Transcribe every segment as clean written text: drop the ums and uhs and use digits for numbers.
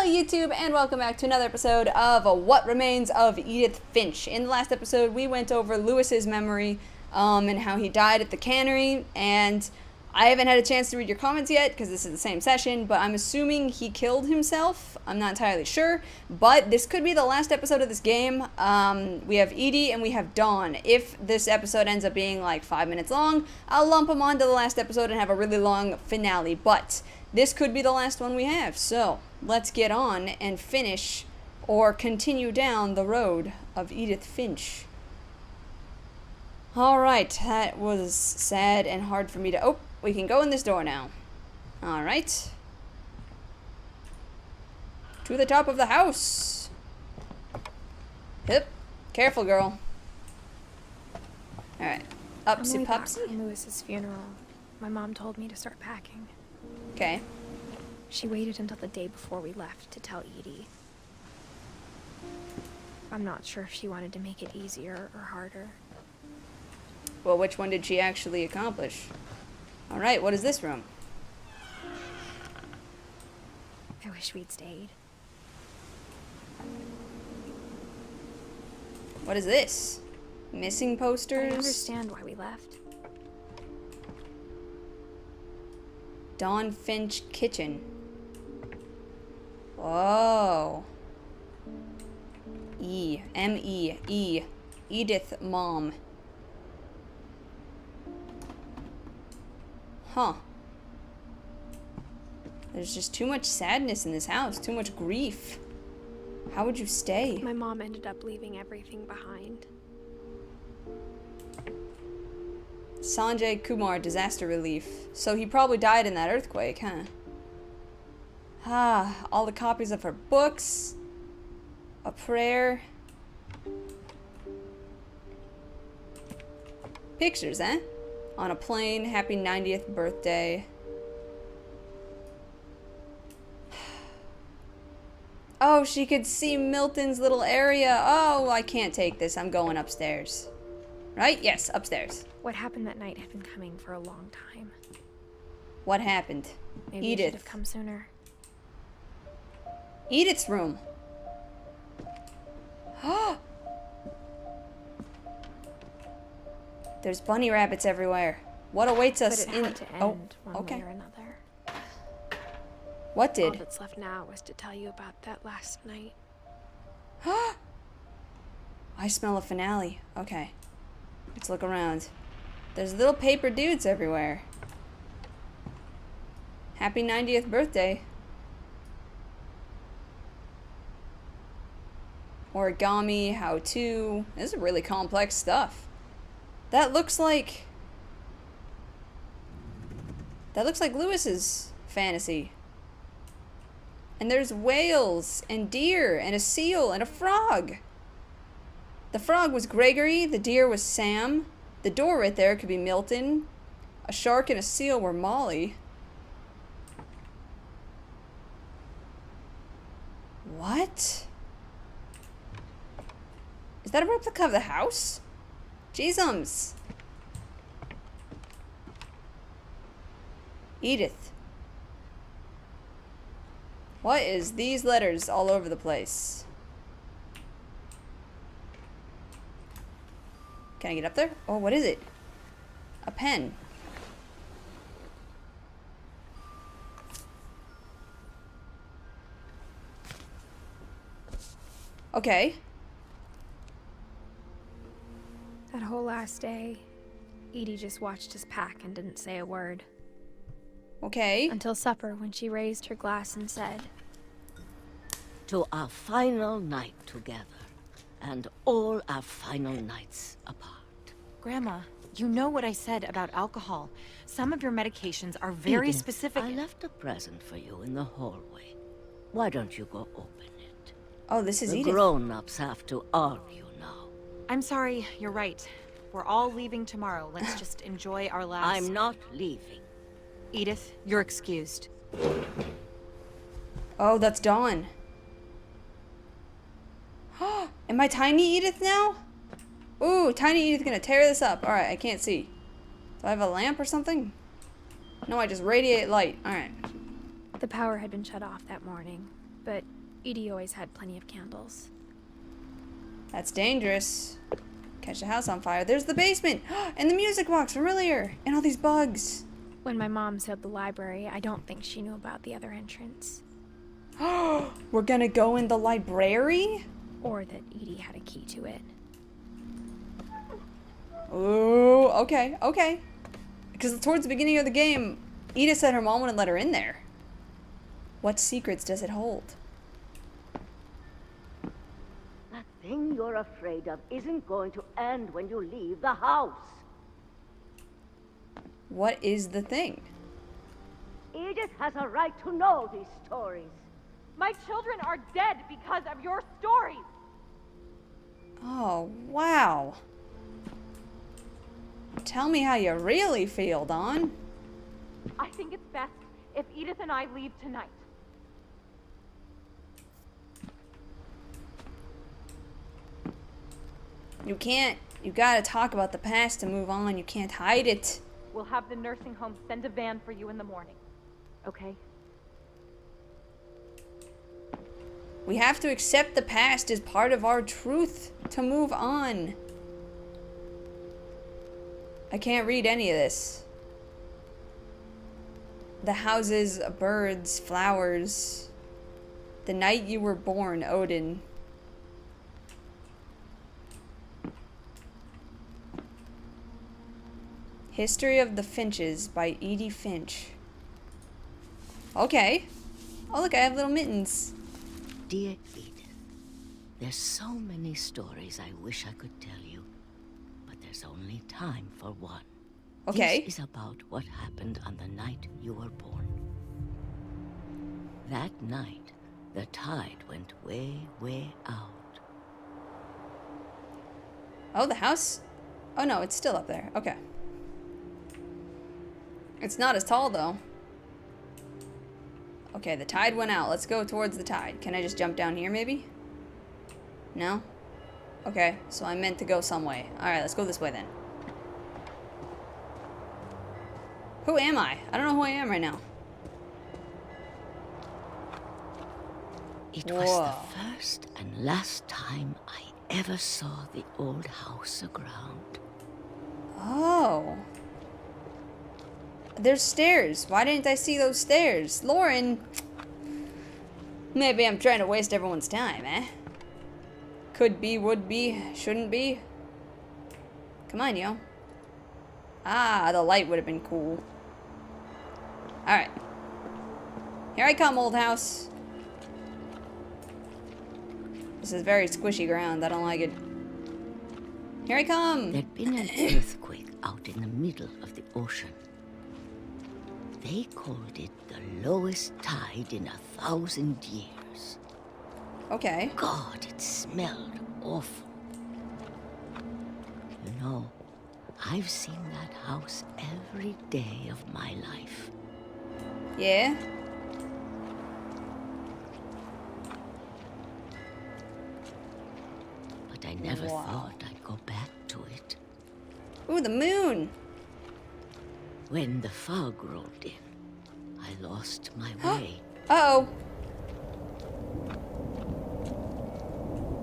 Hello YouTube and welcome back to another episode of What Remains of Edith Finch. In the last episode we went over Lewis's memory and how he died at the cannery, and I haven't had a chance to read your comments yet because this is the same session, but I'm assuming he killed himself. I'm not entirely sure, but this could be the last episode of this game. We have Edie and we have Dawn. If this episode ends up being like 5 minutes long, I'll lump them onto the last episode and have a really long finale, but this could be the last one we have, so let's get on and finish or continue down the road of Edith Finch. Alright, that was sad and hard for me to... Oh, we can go in this door now. Alright. To the top of the house. Yep. Careful, girl. Alright. Upsy pupsy. From Lewis's funeral, my mom told me to start packing. Okay. She waited until the day before we left to tell Edie. I'm not sure if she wanted to make it easier or harder. Well, which one did she actually accomplish? Alright, what is this room? I wish we'd stayed. What is this? Missing posters? I understand why we left. Dawn Finch kitchen. Oh. M-E-E. Edith mom. Huh. There's just too much sadness in this house. Too much grief. How would you stay? My mom ended up leaving everything behind. Sanjay Kumar, disaster relief. So he probably died in that earthquake, huh? Ah, all the copies of her books. A prayer. Pictures, eh? On a plane, happy 90th birthday. Oh, she could see Milton's little area. Oh, I can't take this. I'm going upstairs. Right? Yes, upstairs. What happened that night had been coming for a long time. What happened? Maybe Edith. it should have come sooner. Edith's room. There's bunny rabbits everywhere. What awaits us But it in... had to end one okay. way or another. What All did? that's left now was to tell you about that last night. I smell a finale. Okay. Let's look around. There's little paper dudes everywhere. Happy 90th birthday. Origami, how to. This is really complex stuff. That looks like Lewis's fantasy. And there's whales and deer and a seal and a frog. The frog was Gregory, the deer was Sam. The door right there could be Milton. A shark and a seal were Molly. What? Is that a replica of the house? Jeezums. Edith. What is these letters all over the place? Can I get up there? Oh, what is it? A pen. Okay. That whole last day, Edie just watched us pack and didn't say a word. Okay. Until supper, when she raised her glass and said, "To our final night together, and all our final nights apart." Grandma, you know what I said about alcohol. Some of your medications are very Edith, specific. I left a present for you in the hallway. Why don't you go open it? Oh, this is The Edith. grown-ups have to argue now. I'm sorry, you're right. We're all leaving tomorrow. Let's just enjoy our last... I'm not leaving. Edith, you're excused. Oh, that's Dawn. Am I Tiny Edith now? Ooh, Tiny Edith gonna tear this up. Alright, I can't see. Do I have a lamp or something? No, I just radiate light. Alright. The power had been shut off that morning. but Edie always had plenty of candles. That's dangerous. Catch the house on fire. There's the basement! And the music box from earlier! And all these bugs! When my mom sealed the library, I don't think she knew about the other entrance. We're gonna go in the library? Or that Edie had a key to it. Ooh, okay, okay. Because towards the beginning of the game, Edith said her mom wouldn't let her in there. What secrets does it hold? That thing you're afraid of isn't going to end when you leave the house. What is the thing? Edith has a right to know these stories. My children are dead because of your stories. Oh, wow. Tell me how you really feel, Dawn. I think it's best if Edith and I leave tonight. You can't. You gotta talk about the past to move on. You can't hide it. We'll have the nursing home send a van for you in the morning. Okay? We have to accept the past as part of our truth to move on. I can't read any of this. The houses, birds, flowers. The night you were born, Odin. History of the Finches by Edith Finch. Okay. Oh look, I have little mittens. Dear Edith, there's so many stories I wish I could tell you, but there's only time for one. Okay. This is about what happened on the night you were born. That night, the tide went way, way out. Oh, the house? Oh no, it's still up there. Okay. It's not as tall though. Okay, the tide went out. Let's go towards the tide. Can I just jump down here maybe? No? Okay, so I meant to go some way. Alright, let's go this way then. Who am I? I don't know who I am right now. It Whoa. was the first and last time I ever saw the old house aground. Oh. There's stairs. Why didn't I see those stairs? Lauren! Maybe I'm trying to waste everyone's time, eh? Could be, would be, shouldn't be. Come on, yo. Ah, the light would have been cool. Alright. Here I come, old house. This is very squishy ground. I don't like it. Here I come! There'd been an earthquake out in the middle of the ocean. They called it the lowest tide in 1,000 years. Okay. God, it smelled awful. You know, I've seen that house every day of my life. Yeah? But I never Wow. thought I'd go back to it. Ooh, the moon! When the fog rolled in, I lost my way. Uh-oh.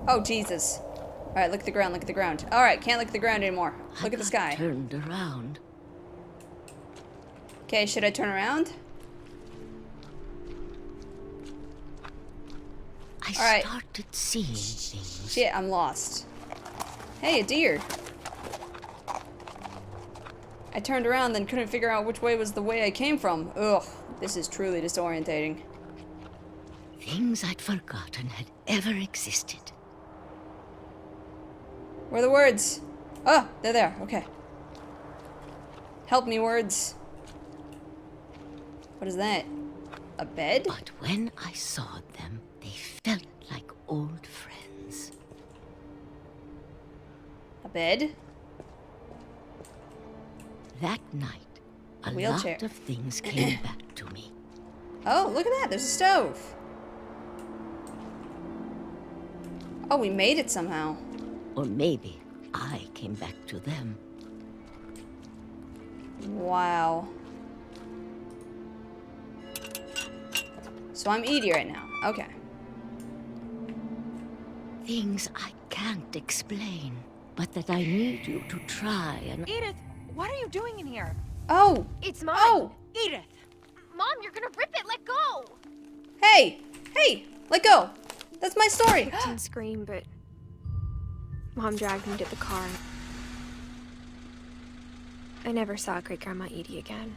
Oh, Jesus. Alright, look at the ground, look at the ground. Alright, can't look at the ground anymore. Look at the sky. I turned around. Okay, should I turn around? I Alright. started seeing things. Shit, I'm lost. Hey, a deer. I turned around, then couldn't figure out which way was the way I came from. Ugh, this is truly disorientating. Things I'd forgotten had ever existed. Where are the words? Oh, they're there. Okay. Help me, words. What is that? A bed? But when I saw them, they felt like old friends. A bed? That night, a Wheelchair. lot of things came back to me. Oh, look at that. There's a stove. Oh, we made it somehow. Or maybe I came back to them. Wow. So I'm Edie right now. Okay. Things I can't explain, but that I need you to try and... Edith, what are you doing in here? Oh! It's mine! Oh! Edith! Mom, you're gonna rip it! Let go! Hey! Hey! Let go! That's my story! I didn't scream, but Mom dragged me to the car. I never saw Great Grandma Edie again.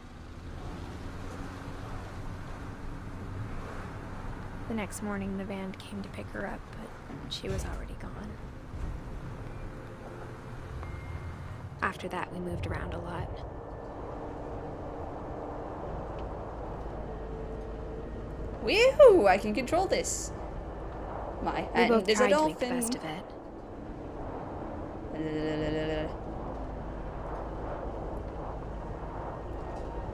The next morning, the van came to pick her up, but she was already gone. After that, we moved around a lot. Woohoo! I can control this. My We both hand is a tried to make the dolphin. best of it.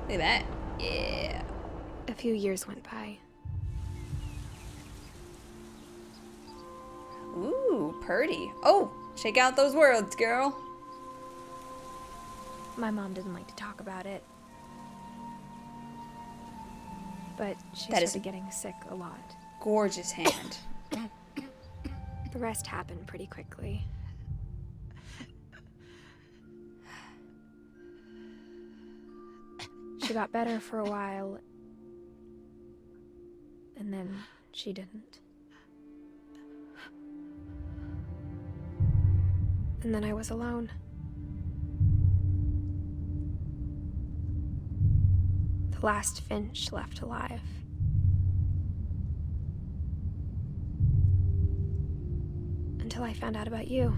Look at that. Yeah. A few years went by. Ooh, purty. Oh, check out those words, girl. My mom didn't like to talk about it. But she That is started getting sick a lot. Gorgeous hand. The rest happened pretty quickly. She got better for a while, and then she didn't. And then I was alone. The last Finch left alive. Until I found out about you.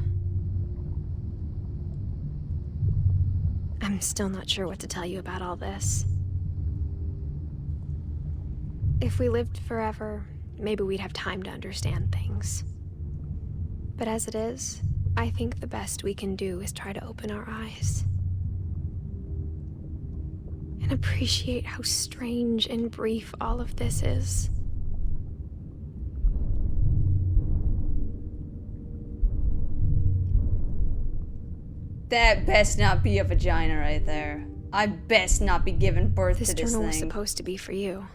I'm still not sure what to tell you about all this. If we lived forever, maybe we'd have time to understand things. But as it is, I think the best we can do is try to open our eyes. And appreciate how strange and brief all of this is. That best not be a vagina right there. I best not be giving birth This to this journal was thing. supposed to be for you.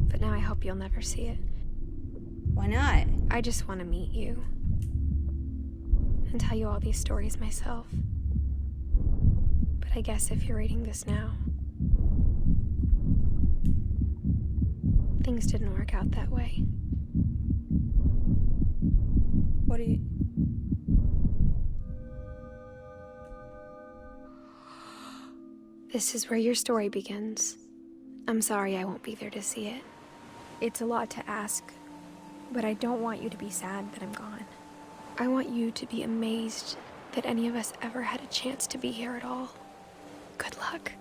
But now I hope you'll never see it. Why not? I just want to meet you. And tell you all these stories myself. But I guess if you're reading this now, things didn't work out that way. What do you... This is where your story begins. I'm sorry I won't be there to see it. It's a lot to ask, but I don't want you to be sad that I'm gone. I want you to be amazed that any of us ever had a chance to be here at all. Good luck.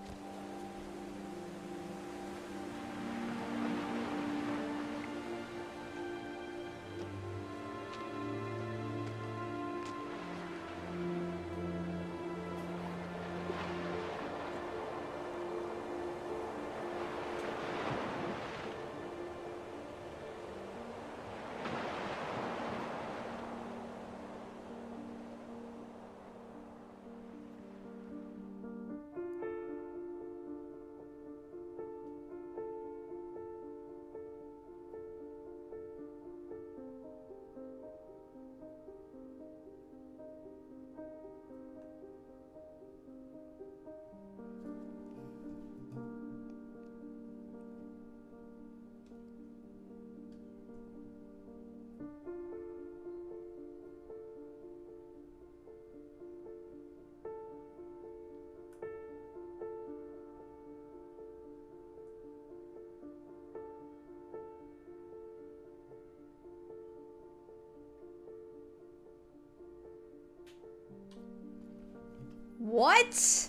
What?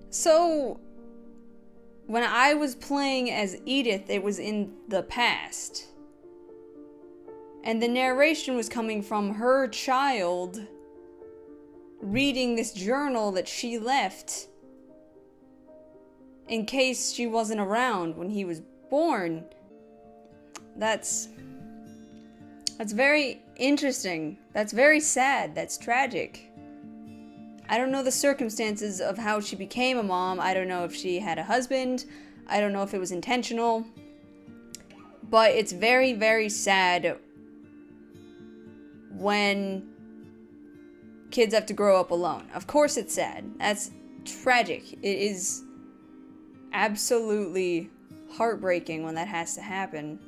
So, when I was playing as Edith, it was in the past. And the narration was coming from her child reading this journal that she left in case she wasn't around when he was born. That's very interesting. That's very sad. That's tragic. I don't know the circumstances of how she became a mom. I don't know if she had a husband. I don't know if it was intentional. But it's very, very sad when kids have to grow up alone. Of course it's sad. That's tragic. It is absolutely heartbreaking when that has to happen.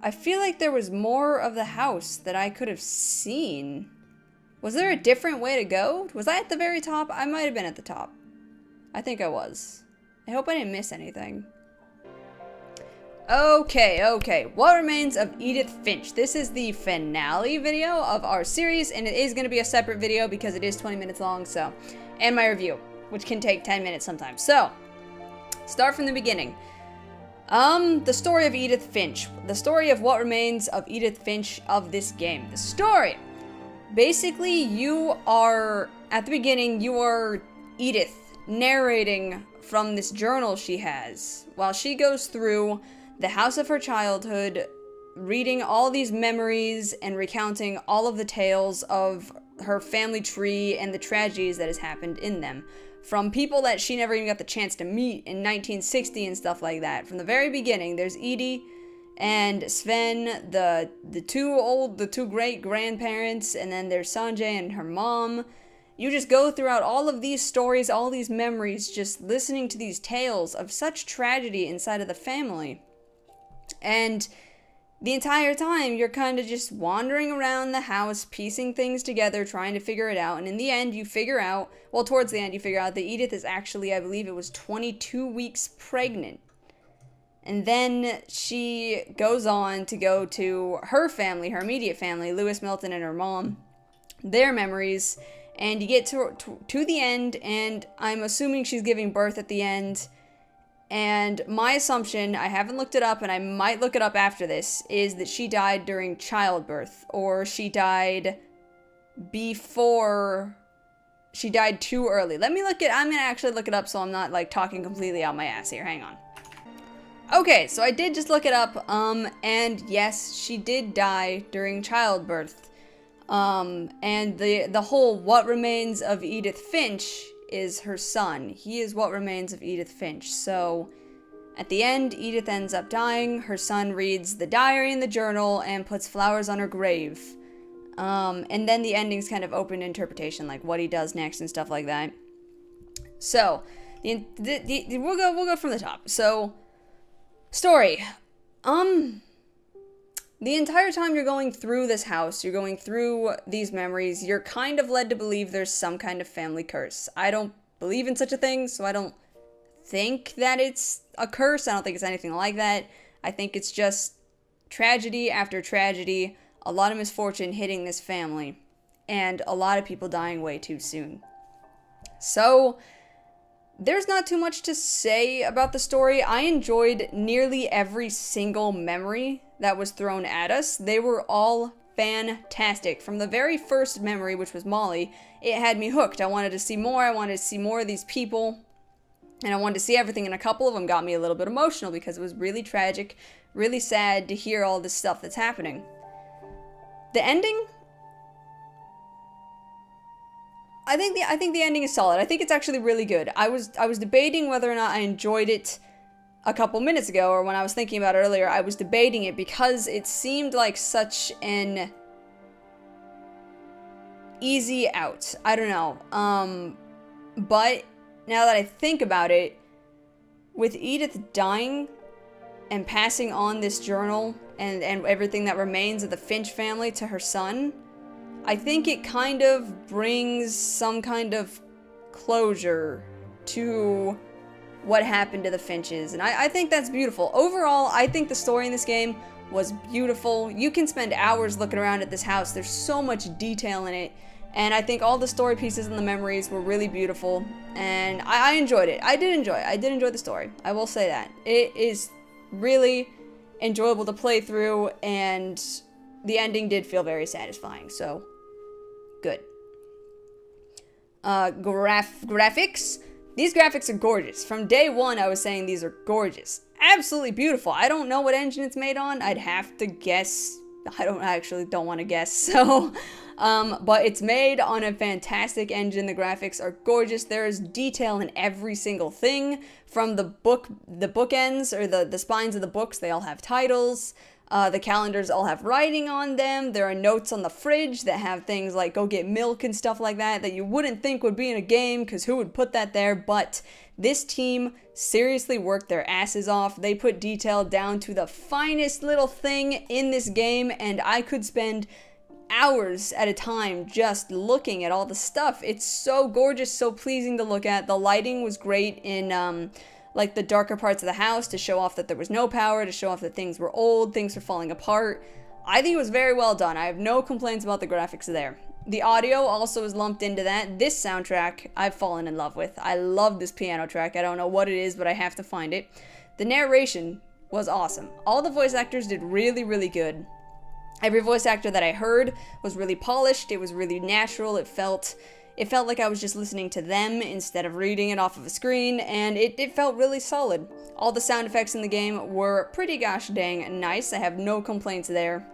I feel like there was more of the house that I could have seen. Was there a different way to go? Was I at the very top? I might have been at the top. I think I was. I hope I didn't miss anything. Okay. What Remains of Edith Finch. This is the finale video of our series, and it is going to be a separate video because it is 20 minutes long, so. And my review, which can take 10 minutes sometimes. So, start from the beginning. The story of Edith Finch. The story of what remains of Edith Finch of this game. The story. Basically, you are, at the beginning, you are Edith narrating from this journal she has while she goes through the house of her childhood, reading all these memories and recounting all of the tales of her family tree and the tragedies that has happened in them. From people that she never even got the chance to meet in 1960 and stuff like that. From the very beginning, there's Edie and Sven, the two great grandparents, and then there's Sanjay and her mom. You just go throughout all of these stories, all these memories, just listening to these tales of such tragedy inside of the family. And the entire time, you're kind of just wandering around the house, piecing things together, trying to figure it out. And in the end, you figure out, well, towards the end, you figure out that Edith is actually, I believe it was 22 weeks pregnant. And then she goes on to go to her family, her immediate family, Lewis Milton and her mom, their memories. And you get to the end, and I'm assuming she's giving birth at the end. And my assumption, I haven't looked it up and I might look it up after this, is that she died during childbirth, or she died before, she died too early. I'm gonna actually look it up so I'm not like talking completely out my ass here, hang on. Okay, so I did just look it up, and yes, she did die during childbirth. And the whole what remains of Edith Finch is her son. He is what remains of Edith Finch. So at the end, Edith ends up dying. Her son reads the diary and the journal and puts flowers on her grave. And then the ending's kind of open to interpretation, like what he does next and stuff like that. So we'll go from the top. So story. The entire time you're going through this house, you're going through these memories, you're kind of led to believe there's some kind of family curse. I don't believe in such a thing, so I don't think that it's a curse. I don't think it's anything like that. I think it's just tragedy after tragedy, a lot of misfortune hitting this family, and a lot of people dying way too soon. So there's not too much to say about the story. I enjoyed nearly every single memory that was thrown at us. They were all fantastic. From the very first memory, which was Molly, it had me hooked. I wanted to see more. I wanted to see more of these people. And I wanted to see everything. And a couple of them got me a little bit emotional because it was really tragic, really sad to hear all this stuff that's happening. The ending, I think the ending is solid. I think it's actually really good. I was debating whether or not I enjoyed it a couple minutes ago, or when I was thinking about it earlier, I was debating it because it seemed like such an easy out. I don't know. But now that I think about it, with Edith dying and passing on this journal and everything that remains of the Finch family to her son, I think it kind of brings some kind of closure to what happened to the Finches, and I think that's beautiful. Overall, I think the story in this game was beautiful. You can spend hours looking around at this house. There's so much detail in it, and I think all the story pieces and the memories were really beautiful, and I enjoyed it. I did enjoy the story. I will say that. It is really enjoyable to play through, and the ending did feel very satisfying, so good. Graphics. These graphics are gorgeous. From day one, I was saying these are gorgeous. Absolutely beautiful. I don't know what engine it's made on. I'd have to guess. I don't want to guess. So, But it's made on a fantastic engine. The graphics are gorgeous. There is detail in every single thing. From the bookends, or the spines of the books, they all have titles. The calendars all have writing on them. There are notes on the fridge that have things like go get milk and stuff like that you wouldn't think would be in a game, because who would put that there? But this team seriously worked their asses off. They put detail down to the finest little thing in this game, and I could spend hours at a time just looking at all the stuff. It's so gorgeous, so pleasing to look at. The lighting was great in like the darker parts of the house, to show off that there was no power, to show off that things were old, things were falling apart. I think it was very well done. I have no complaints about the graphics there. The audio also is lumped into that. This soundtrack I've fallen in love with. I love this piano track. I don't know what it is, but I have to find it. The narration was awesome. All the voice actors did really, really good. Every voice actor that I heard was really polished. It was really natural. It felt like I was just listening to them instead of reading it off of a screen, and it felt really solid. All the sound effects in the game were pretty gosh dang nice. I have no complaints there.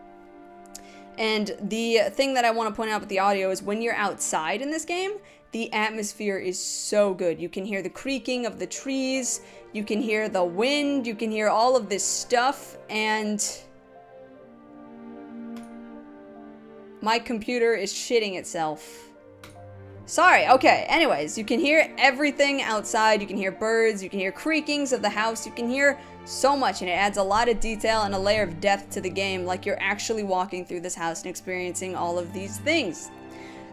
And the thing that I want to point out with the audio is when you're outside in this game, the atmosphere is so good. You can hear the creaking of the trees, you can hear the wind, you can hear all of this stuff, and my computer is shitting itself. Sorry, okay, anyways, you can hear everything outside, you can hear birds, you can hear creakings of the house, you can hear so much, and it adds a lot of detail and a layer of depth to the game, like you're actually walking through this house and experiencing all of these things.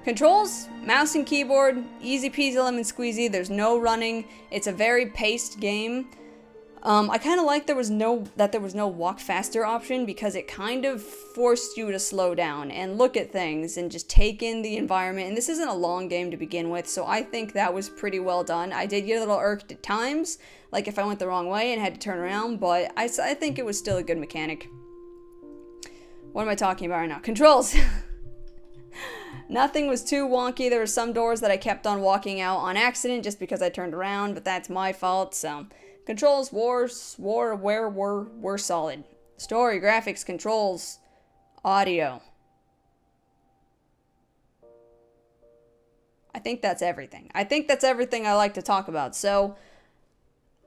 Controls, mouse and keyboard, easy peasy lemon squeezy, there's no running, it's a very paced game. I kind of like there was no walk faster option, because it kind of forced you to slow down and look at things and just take in the environment. And this isn't a long game to begin with, so I think that was pretty well done. I did get a little irked at times, like if I went the wrong way and had to turn around, but I think it was still a good mechanic. What am I talking about right now? Controls! Nothing was too wonky. There were some doors that I kept on walking out on accident just because I turned around, but that's my fault, so... Controls were solid. Story, graphics, controls, audio. I think that's everything. I think that's everything I like to talk about. So,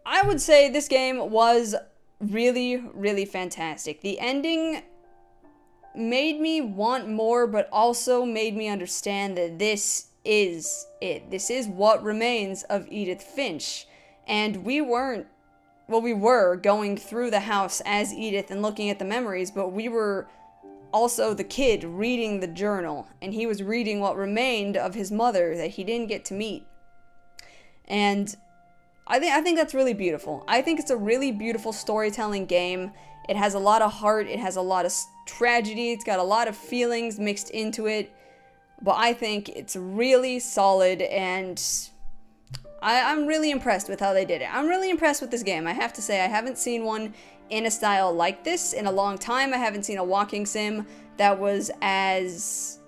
I would say this game was really, really fantastic. The ending made me want more, but also made me understand that this is it. This is what remains of Edith Finch. And we were going through the house as Edith and looking at the memories, but we were also the kid reading the journal, and he was reading what remained of his mother that he didn't get to meet. And I think that's really beautiful. I think it's a really beautiful storytelling game. It has a lot of heart, it has a lot of tragedy, it's got a lot of feelings mixed into it, but I think it's really solid, and I'm really impressed with how they did it. I'm really impressed with this game. I have to say, I haven't seen one in a style like this in a long time. I haven't seen a walking sim that was as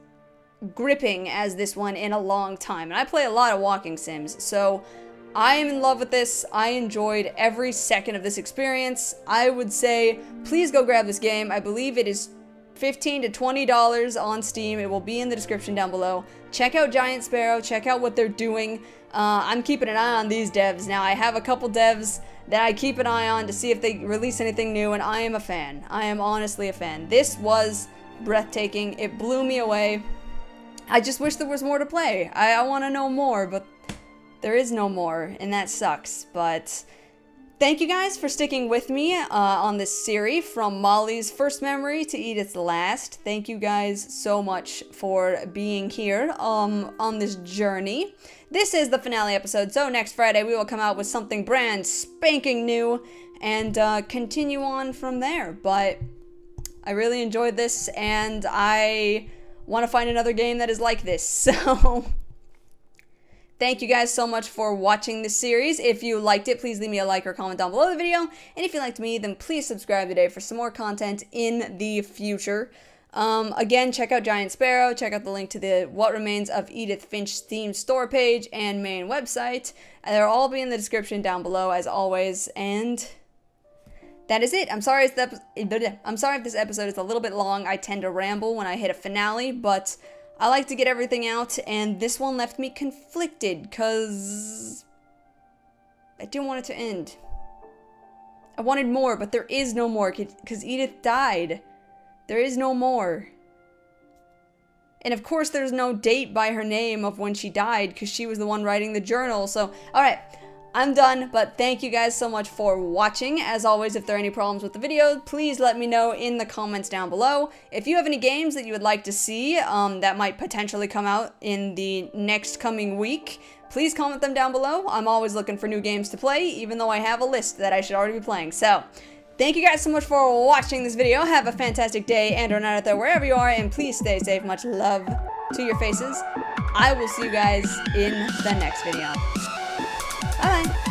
gripping as this one in a long time. And I play a lot of walking sims, so I am in love with this. I enjoyed every second of this experience. I would say, please go grab this game. I believe it is $15 to $20 on Steam. It will be in the description down below. Check out Giant Sparrow. Check out what they're doing. I'm keeping an eye on these devs. Now, I have a couple devs that I keep an eye on to see if they release anything new, and I am a fan. I am honestly a fan. This was breathtaking. It blew me away. I just wish there was more to play. I want to know more, but there is no more, and that sucks. But thank you guys for sticking with me on this series from Molly's first memory to Edith's last. Thank you guys so much for being here on this journey. This is the finale episode, so next Friday we will come out with something brand spanking new and continue on from there. But I really enjoyed this, and I want to find another game that is like this, so thank you guys so much for watching this series. If you liked it, please leave me a like or comment down below the video. And if you liked me, then please subscribe today for some more content in the future. Again, check out Giant Sparrow. Check out the link to the What Remains of Edith Finch Steam store page and main website. They'll all be in the description down below, as always. And that is it. I'm sorry if this episode is a little bit long. I tend to ramble when I hit a finale, but I like to get everything out, and this one left me conflicted because I didn't want it to end. I wanted more, but there is no more because Edith died. There is no more. And of course there's no date by her name of when she died because she was the one writing the journal. So, alright, I'm done, but thank you guys so much for watching. As always, if there are any problems with the video, please let me know in the comments down below. If you have any games that you would like to see that might potentially come out in the next coming week, please comment them down below. I'm always looking for new games to play, even though I have a list that I should already be playing. So, thank you guys so much for watching this video. Have a fantastic day and or night out there wherever you are, and please stay safe. Much love to your faces. I will see you guys in the next video. Bye-bye.